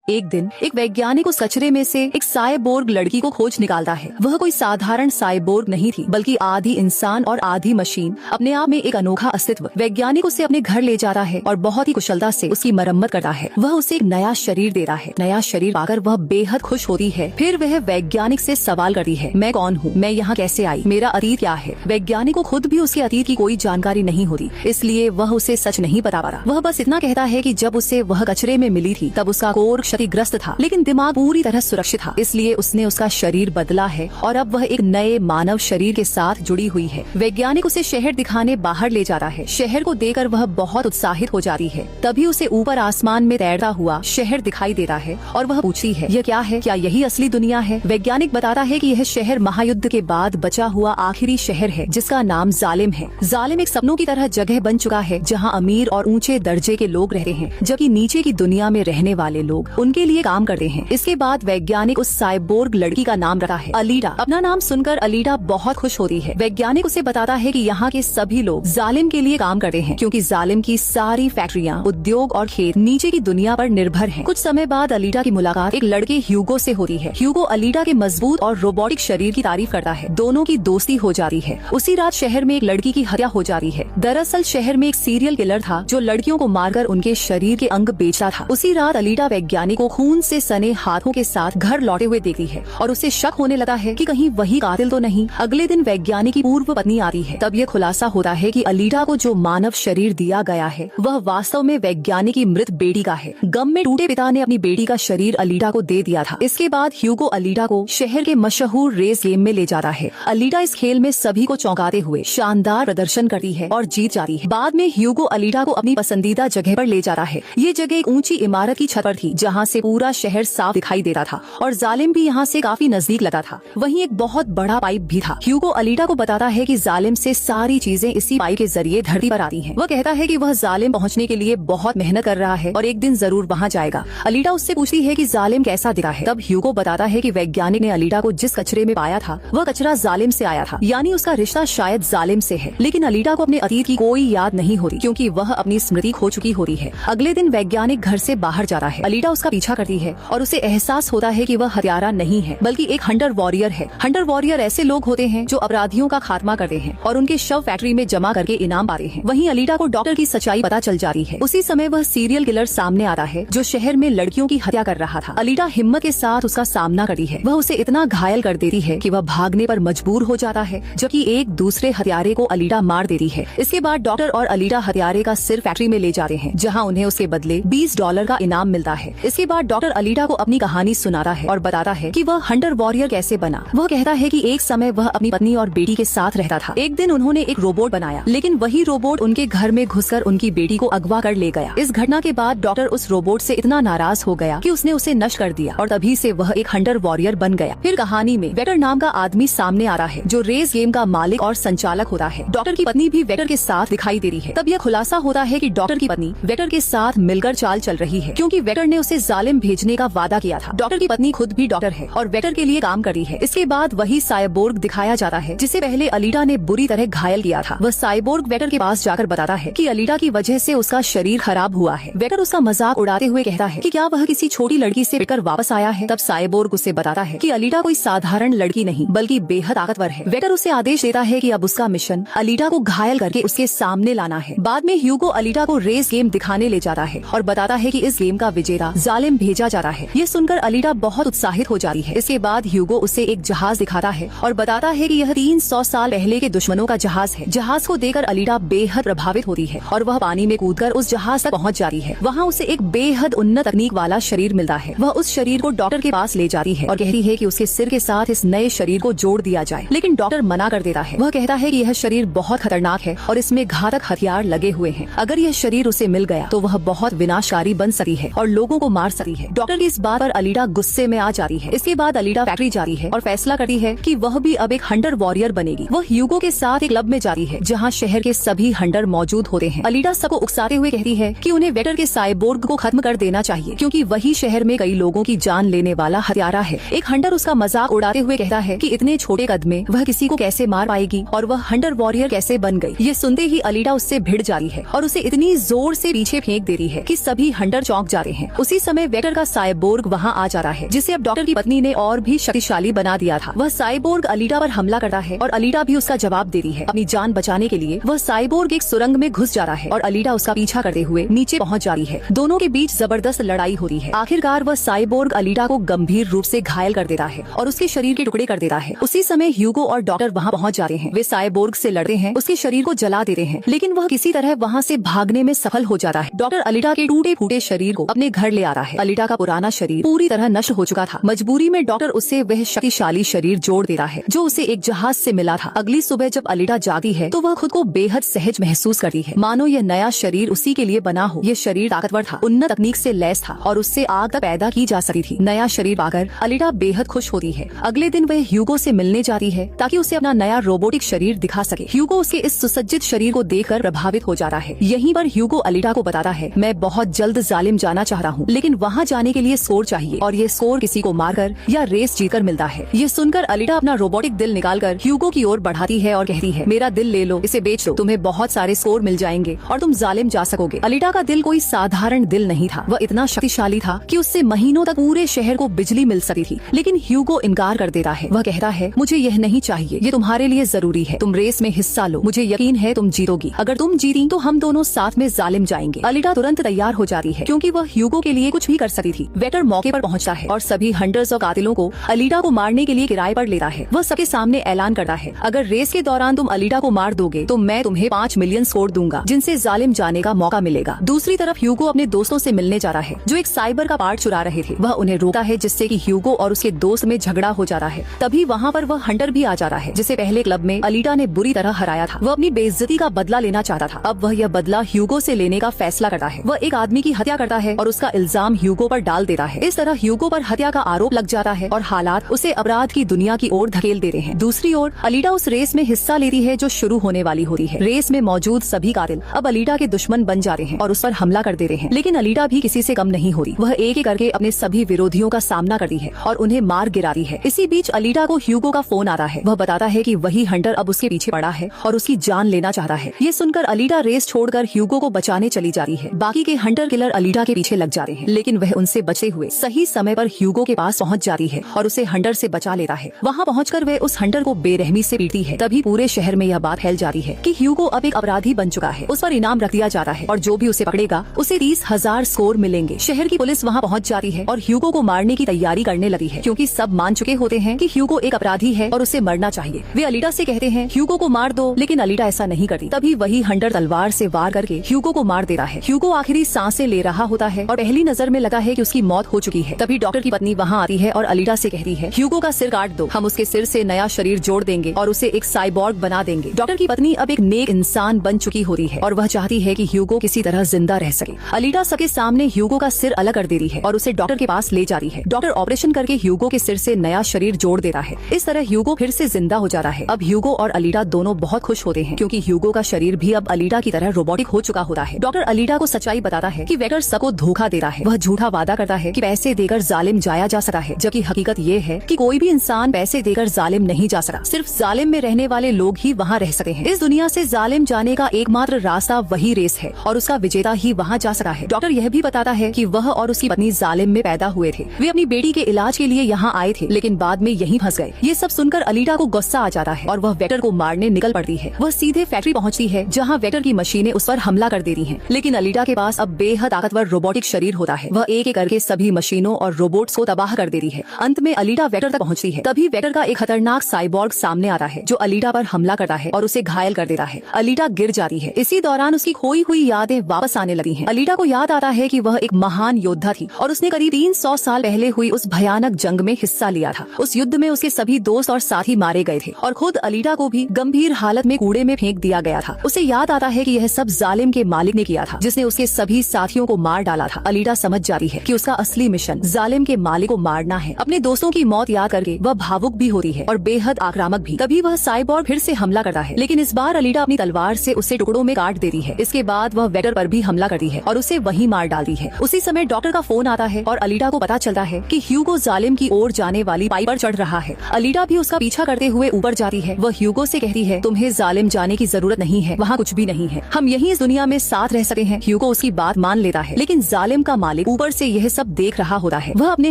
एक दिन एक वैज्ञानिक उस कचरे में से एक साइबोर्ग लड़की को खोज निकालता है। वह कोई साधारण साइबोर्ग नहीं थी, बल्कि आधी इंसान और आधी मशीन, अपने आप में एक अनोखा अस्तित्व। वैज्ञानिक उसे अपने घर ले जाता है और बहुत ही कुशलता से उसकी मरम्मत करता है। वह उसे एक नया शरीर देता है। नया शरीर पाकर वह बेहद खुश होती है। फिर वह वैज्ञानिक से सवाल करती है, मैं कौन हूँ, मैं यहाँ कैसे आई, मेरा अतीत क्या है। वैज्ञानिक को खुद भी उसके अतीत की कोई जानकारी नहीं होती, इसलिए वह उसे सच नहीं बता पा रहा। वह बस इतना कहता है कि जब उसे वह कचरे में मिली थी तब उसका कोर क्षतिग्रस्त था, लेकिन दिमाग पूरी तरह सुरक्षित था, इसलिए उसने उसका शरीर बदला है और अब वह एक नए मानव शरीर के साथ जुड़ी हुई है। वैज्ञानिक उसे शहर दिखाने बाहर ले जाता है। शहर को देखकर वह बहुत उत्साहित हो जाती है। तभी उसे ऊपर आसमान में तैरता हुआ शहर दिखाई देता है और वह पूछती है, यह क्या है, क्या यही असली दुनिया है। वैज्ञानिक बताता है कि यह शहर महायुद्ध के बाद बचा हुआ आखिरी शहर है, जिसका नाम जालिम है। जालिम एक सपनों की तरह जगह बन चुका है, जहाँ अमीर और ऊंचे दर्जे के लोग रहते हैं, जबकि नीचे की दुनिया में रहने वाले लोग उनके लिए काम करते हैं। इसके बाद वैज्ञानिक उस साइबोर्ग लड़की का नाम रखा है अलीडा। अपना नाम सुनकर अलीडा बहुत खुश होती है। वैज्ञानिक उसे बताता है कि यहाँ के सभी लोग जालिम के लिए काम करते हैं, क्योंकि जालिम की सारी फैक्ट्रियाँ, उद्योग और खेत नीचे की दुनिया पर निर्भर हैं। कुछ समय बाद अलीडा की मुलाकात एक लड़के ह्यूगो से होती है। ह्यूगो अलीडा के मजबूत और रोबोटिक शरीर की तारीफ करता है। दोनों की दोस्ती हो जाती है। उसी रात शहर में एक लड़की की हत्या हो जाती है। दरअसल शहर में एक सीरियल किलर था जो लड़कियों को मारकर उनके शरीर के अंग बेचता था। उसी रात अलीडा वैज्ञानिक को खून से सने हाथों के साथ घर लौटे हुए देखती है और उसे शक होने लगा है कि कहीं वही कातिल तो नहीं। अगले दिन वैज्ञानिक की पूर्व पत्नी आती है। तब यह खुलासा होता है कि अलीडा को जो मानव शरीर दिया गया है वह वास्तव में वैज्ञानिक की मृत बेटी का है। गम में टूटे पिता ने अपनी बेटी का शरीर अलीडा को दे दिया था। इसके बाद ह्यूगो अलीडा को शहर के मशहूर रेस गेम में ले जाता है। अलीडा इस खेल में सभी को चौंकाते हुए शानदार प्रदर्शन करती है और जीत जाती है। बाद में ह्यूगो अलीडा को अपनी पसंदीदा जगह पर ले जाता है। ये जगह एक ऊंची इमारत की छत पर थी, जहाँ से पूरा शहर साफ दिखाई देता था और जालिम भी यहाँ से काफी नजदीक लगा था। वहीं एक बहुत बड़ा पाइप भी था। ह्यूगो अलीडा को बताता है कि जालिम से सारी चीजें इसी पाइप के जरिए धरती पर आती हैं। वह कहता है कि वह जालिम पहुँचने के लिए बहुत मेहनत कर रहा है और एक दिन जरूर वहाँ जाएगा। अलीडा उससे पूछती है कि जालिम कैसा दिखा है। तब ह्यूगो बताता है कि वैज्ञानिक ने अलीडा को जिस कचरे में पाया था वह कचरा जालिम से आया था, यानी उसका रिश्ता शायद जालिम से है। लेकिन अलीडा को अपने अतीत की कोई याद नहीं होती, क्योंकि वह अपनी स्मृति खो चुकी होती है। अगले दिन वैज्ञानिक घर से बाहर जाता है। अलीडा उसका पीछा करती है और उसे एहसास होता है कि वह हत्यारा नहीं है, बल्कि एक हंटर वॉरियर है। हंटर वॉरियर ऐसे लोग होते हैं जो अपराधियों का खात्मा करते हैं और उनके शव फैक्ट्री में जमा करके इनाम पाते हैं। वहीं अलीडा को डॉक्टर की सच्चाई पता चल जाती है। उसी समय वह सीरियल किलर सामने आता है जो शहर में लड़कियों की हत्या कर रहा था। अलीडा हिम्मत के साथ उसका सामना करती है। वह उसे इतना घायल कर देती है कि वह भागने पर मजबूर हो जाता है, जबकि एक दूसरे हत्यारे को अलीडा मार देती है। इसके बाद डॉक्टर और अलीडा हत्यारे का सिर फैक्ट्री में ले जाते हैं, जहाँ उन्हें उसके बदले $20 का इनाम मिलता है। इसके बाद डॉक्टर अलीडा को अपनी कहानी सुनाता है और बताता है कि वह हंटर वॉरियर कैसे बना। वह कहता है कि एक समय वह अपनी पत्नी और बेटी के साथ रहता था। एक दिन उन्होंने एक रोबोट बनाया, लेकिन वही रोबोट उनके घर में घुसकर उनकी बेटी को अगवा कर ले गया। इस घटना के बाद डॉक्टर उस रोबोट से इतना नाराज हो गया कि उसने उसे नष्ट कर दिया और तभी से वह एक हंटर वॉरियर बन गया। फिर कहानी में वेक्टर नाम का आदमी सामने आ रहा है जो रेस गेम का मालिक और संचालक होता है। डॉक्टर की पत्नी भी वेक्टर के साथ दिखाई दे रही है। तब यह खुलासा होता है कि डॉक्टर की पत्नी वेक्टर के साथ मिलकर चाल चल रही है, क्योंकि वेक्टर ने उसे जालिम भेजने का वादा किया था। डॉक्टर की पत्नी खुद भी डॉक्टर है और वेक्टर के लिए काम करती है। इसके बाद वही साइबोर्ग दिखाया जाता है जिसे पहले अलीडा ने बुरी तरह घायल किया था। वह साइबोर्ग वेक्टर के पास जाकर बताता है कि अलीडा की वजह से उसका शरीर खराब हुआ है। वेक्टर उसका मजाक उड़ाते हुए कहता है कि क्या वह किसी छोटी लड़की से पिटकर वापस आया है। तब साइबोर्ग उसे बताता है कि अलीडा कोई साधारण लड़की नहीं, बल्कि बेहद ताकतवर है। वेक्टर उसे आदेश देता है कि अब उसका मिशन अलीडा को घायल करके उसके सामने लाना है। बाद में ह्यूगो अलीडा को रेस गेम दिखाने ले जाता है और बताता है कि इस गेम का विजेता जालिम भेजा जाता है। ये सुनकर अलीडा बहुत उत्साहित हो जाती है। इसके बाद ह्यूगो उसे एक जहाज दिखाता है और बताता है कि यह 300 साल पहले के दुश्मनों का जहाज है। जहाज को देखकर अलीडा बेहद प्रभावित होती है और वह पानी में कूदकर उस जहाज तक पहुंच जाती है। वहाँ उसे एक बेहद उन्नत तकनीक वाला शरीर मिलता है। वह उस शरीर को डॉक्टर के पास ले जाती है और कहती है कि उसके सिर के साथ इस नए शरीर को जोड़ दिया जाए, लेकिन डॉक्टर मना कर देता है। वह कहता है कि यह शरीर बहुत खतरनाक है और इसमें घातक हथियार लगे हुए हैं। अगर यह शरीर उसे मिल गया तो वह बहुत विनाशकारी बन सकती है और लोगों को मार सकती है। डॉक्टर की इस बात पर अलीडा गुस्से में आ जाती है। इसके बाद अलीडा फैक्ट्री जाती है और फैसला करती है कि वह भी अब एक हंटर वॉरियर बनेगी। वह ह्यूगो के साथ एक क्लब में जाती है जहाँ शहर के सभी हंटर मौजूद होते हैं। अलीडा सबको उकसाते हुए कहती है कि उन्हें वेक्टर के साइबोर्ग को खत्म कर देना चाहिए, क्योंकि वही शहर में कई लोगों की जान लेने वाला हत्यारा है। एक हंटर उसका मजाक उड़ाते हुए कहता है कि इतने छोटे कद में वह किसी को कैसे मार पाएगी और वह हंटर वॉरियर कैसे बन गई। ये सुनते ही अलीडा उससे भिड़ जाती है और उसे इतनी जोर से पीछे फेंक देती है कि सभी हंटर चौंक जाते हैं। उसी समय समय वेक्टर का साइबोर्ग वहाँ आ जाता है, जिसे अब डॉक्टर की पत्नी ने और भी शक्तिशाली बना दिया था। वह साइबोर्ग अलीटा पर हमला करता है और अलीटा भी उसका जवाब देती है। अपनी जान बचाने के लिए वह साइबोर्ग एक सुरंग में घुस जाता है और अलीटा उसका पीछा करते हुए नीचे पहुँच जाती है। दोनों के बीच जबरदस्त लड़ाई होती है। आखिरकार वह साइबोर्ग अलीटा को गंभीर रूप से घायल कर देता है और उसके शरीर के टुकड़े कर देता है। उसी समय ह्यूगो और डॉक्टर वहाँ पहुँच जाते हैं। वे साइबोर्ग से लड़ते हैं, उसके शरीर को जला देते हैं, लेकिन वह किसी तरह वहाँ से भागने में सफल हो जाता है। डॉक्टर अलीटा के टूटे फूटे शरीर को अपने घर ले आता है। अलीटा का पुराना शरीर पूरी तरह नष्ट हो चुका था। मजबूरी में डॉक्टर उससे वह शक्तिशाली शरीर जोड़ देता है जो उसे एक जहाज से मिला था। अगली सुबह जब अलीटा जाती है तो वह खुद को बेहद सहज महसूस करती है, मानो यह नया शरीर उसी के लिए बना हो। यह शरीर ताकतवर था, उन्नत तकनीक से लैस था और उससे आग तक पैदा की जा सकती थी। नया शरीर पाकर अलीटा बेहद खुश होती है। अगले दिन वह ह्यूगो से मिलने जाती है ताकि उसे अपना नया रोबोटिक शरीर दिखा सके। ह्यूगो उसके इस सुसज्जित शरीर को देखकर प्रभावित हो जाता है। यहीं पर ह्यूगो अलीटा को बताता है, मैं बहुत जल्द जालिम जाना चाह रहा हूँ, लेकिन वहाँ जाने के लिए स्कोर चाहिए और ये स्कोर किसी को मारकर या रेस जीतकर मिलता है। ये सुनकर अलीटा अपना रोबोटिक दिल निकालकर ह्यूगो की ओर बढ़ाती है और कहती है, मेरा दिल ले लो, इसे बेच दो, तुम्हें बहुत सारे स्कोर मिल जाएंगे और तुम जालिम जा सकोगे। अलीटा का दिल कोई साधारण दिल नहीं था, वह इतना शक्तिशाली था कि उससे महीनों तक पूरे शहर को बिजली मिल सकती थी। लेकिन ह्यूगो इनकार कर देता है। वह कहता है, मुझे यह नहीं चाहिए, ये तुम्हारे लिए जरूरी है, तुम रेस में हिस्सा लो, मुझे यकीन है तुम जीतोगी। अगर तुम जीती तो हम दोनों साथ में जालिम जाएंगे। अलीटा तुरंत तैयार हो जाती है क्योंकि वह ह्यूगो के लिए कुछ भी कर सकती थी। वेक्टर मौके पर पहुंचता है और सभी हंटर्स और कातिलों को अलीटा को मारने के लिए किराए पर लेता है। वह सबके सामने ऐलान करता है, अगर रेस के दौरान तुम अलीटा को मार दोगे तो मैं तुम्हें 5 मिलियन स्कोर दूंगा, जिनसे जालिम जाने का मौका मिलेगा। दूसरी तरफ ह्यूगो अपने दोस्तों से मिलने जा रहा है जो एक साइबर का पार्ट चुरा रहे थे। वह उन्हें रोकता है जिससे कि ह्यूगो और उसके दोस्त में झगड़ा हो जाता है। तभी वहाँ पर वह हंटर भी आ जाता है जिसे पहले क्लब में अलीटा ने बुरी तरह हराया था। वह अपनी बेइज्जती का बदला लेना चाहता था। अब वह यह बदला ह्यूगो से लेने का फैसला करता है। वह एक आदमी की हत्या करता है और उसका इल्जाम ह्यूगो पर डाल देता है। इस तरह ह्यूगो पर हत्या का आरोप लग जाता है और हालात उसे अपराध की दुनिया की ओर धकेल देते हैं। दूसरी ओर अलीटा उस रेस में हिस्सा लेती है जो शुरू होने वाली होती है। रेस में मौजूद सभी कातिल अब अलीटा के दुश्मन बन जाते हैं और उस पर हमला कर देते हैं, लेकिन अलीटा भी किसी से कम नहीं होती। वह एक एक करके अपने सभी विरोधियों का सामना करती है और उन्हें मार गिराती है। इसी बीच अलीटा को ह्यूगो का फोन आता है। वह बताता है कि वही हंटर अब उसके पीछे पड़ा है और उसकी जान लेना चाहता है। ये सुनकर अलीटा रेस छोड़कर ह्यूगो को बचाने चली जाती है। बाकी के हंटर किलर अलीटा के पीछे लग जाते हैं, लेकिन वह उनसे बचे हुए सही समय पर ह्यूगो के पास पहुंच जाती है और उसे हंटर से बचा लेता है। वहां पहुंचकर वह उस हंटर को बेरहमी से पीटती है। तभी पूरे शहर में यह बात फैल जाती है कि ह्यूगो अब एक अपराधी बन चुका है। उस पर इनाम रख दिया जाता है और जो भी उसे पकड़ेगा उसे 30,000 स्कोर मिलेंगे। शहर की पुलिस वहां पहुंच जाती है और ह्यूगो को मारने की तैयारी करने लगी है, क्योंकि सब मान चुके होते हैं कि ह्यूगो एक अपराधी है और उसे मरना चाहिए। वे अलीटा से कहते हैं, ह्यूगो को मार दो, लेकिन अलीटा ऐसा नहीं करती। तभी वही हंटर तलवार से वार करके ह्यूगो को मार देता है। ह्यूगो आखिरी सांसें ले रहा होता है और पहली नजर में लगा है कि उसकी मौत हो चुकी है। तभी डॉक्टर की पत्नी वहाँ आती है और अलीटा से कहती है, ह्यूगो का सिर काट दो, हम उसके सिर से नया शरीर जोड़ देंगे और उसे एक साइबोर्ग बना देंगे। डॉक्टर की पत्नी अब एक नेक इंसान बन चुकी होती है और वह चाहती है कि ह्यूगो किसी तरह जिंदा रह सके। अलीटा सबके सामने ह्यूगो का सिर अलग कर देती है और उसे डॉक्टर के पास ले जाती है। डॉक्टर ऑपरेशन करके ह्यूगो के सिर से नया शरीर जोड़ देता है। इस तरह ह्यूगो फिर से जिंदा हो जाता है। अब ह्यूगो और अलीटा दोनों बहुत खुश होते हैं क्योंकि ह्यूगो का शरीर भी अब अलीटा की तरह रोबोटिक हो चुका होता है। डॉक्टर अलीटा को सच्चाई बताता है कि वेक्टर सबको धोखा देता है। वह झूठा वादा करता है कि पैसे देकर जालिम जाया जा सकता है, जबकि हकीकत ये है कि कोई भी इंसान पैसे देकर जालिम नहीं जा सकता। सिर्फ जालिम में रहने वाले लोग ही वहाँ रह सकते हैं। इस दुनिया से जालिम जाने का एकमात्र रास्ता वही रेस है और उसका विजेता ही वहाँ जा सकता है। डॉक्टर यह भी बताता है कि वह और उसकी पत्नी जालिम में पैदा हुए थे। वे अपनी बेटी के इलाज के लिए यहाँ आए थे, लेकिन बाद में यहीं फंस गए। ये सब सुनकर अलीटा को गुस्सा आ जाता है और वह वेक्टर को मारने निकल पड़ती है। वह सीधे फैक्ट्री पहुँचती है जहाँ वेक्टर की मशीनें उस पर हमला कर देती हैं। लेकिन अलीटा के पास अब बेहद ताकतवर रोबोटिक शरीर होता है। वह एक एक करके सभी मशीनों और रोबोट्स को तबाह कर देती है। अंत में अलीटा वेक्टर तक पहुँचती है। तभी वेक्टर का एक खतरनाक साइबोर्ग सामने आता है जो अलीटा पर हमला करता है और उसे घायल कर देता है। अलीटा गिर जाती है। इसी दौरान उसकी खोई हुई यादें वापस आने लगी हैं। अलीटा को याद आता है कि वह एक महान योद्धा थी और उसने करीब 300 साल पहले हुई उस भयानक जंग में हिस्सा लिया था। उस युद्ध में उसके सभी दोस्त और साथी मारे गए थे और खुद अलीटा को भी गंभीर हालत में कूड़े में फेंक दिया गया था। उसे याद आता है कि यह सब जालिम के मालिक ने किया था, जिसने उसके सभी साथियों को मार डाला था। अलीटा समझ जाती है कि उसका असली मिशन जालिम के मालिक को मारना है। अपने दोस्तों की मौत याद करके वह भावुक भी होती है और बेहद आक्रामक भी। तभी वह साइबोर्ग फिर से हमला करता है, लेकिन इस बार अलीटा अपनी तलवार से उसे टुकड़ों में काट देती है। इसके बाद वह वेक्टर पर भी हमला करती है और उसे वहीं मार डालती है। उसी समय डॉक्टर का फोन आता है और अलीटा को पता चलता है कि ह्यूगो जालिम की ओर जाने वाली पाइप पर चढ़ रहा है। अलीटा भी उसका पीछा करते हुए ऊपर जाती है। वह ह्यूगो से कहती है, तुम्हें जालिम जाने की जरूरत नहीं है, वहाँ कुछ भी नहीं है, हम यहीं इस दुनिया में साथ रह सकते हैं। ह्यूगो उसकी बात मान लेता है, लेकिन जालिम का मालिक मालिक ऊपर से यह सब देख रहा होता है। वह अपने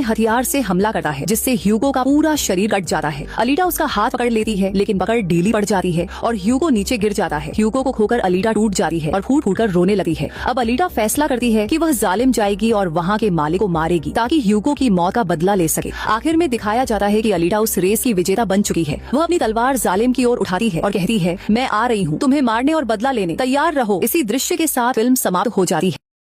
हथियार से हमला करता है जिससे ह्यूगो का पूरा शरीर कट जाता है। अलीटा उसका हाथ पकड़ लेती है लेकिन पकड़ ढीली पड़ जाती है और ह्यूगो नीचे गिर जाता है। ह्यूगो को खोकर अलीटा टूट जाती है और फूट फूट कर रोने लगती है। अब अलीटा फैसला करती है कि वह जालिम जाएगी और वहाँ के मालिक को मारेगी ताकि ह्यूगो की मौत का बदला ले सके। आखिर में दिखाया जाता है कि अलीटा उस रेस की विजेता बन चुकी है। वह अपनी तलवार जालिम की ओर उठाती है और कहती है, मैं आ रही हूँ, तुम्हें मारने और बदला लेने, तैयार रहो। इसी दृश्य के साथ फिल्म समाप्त हो जाती है।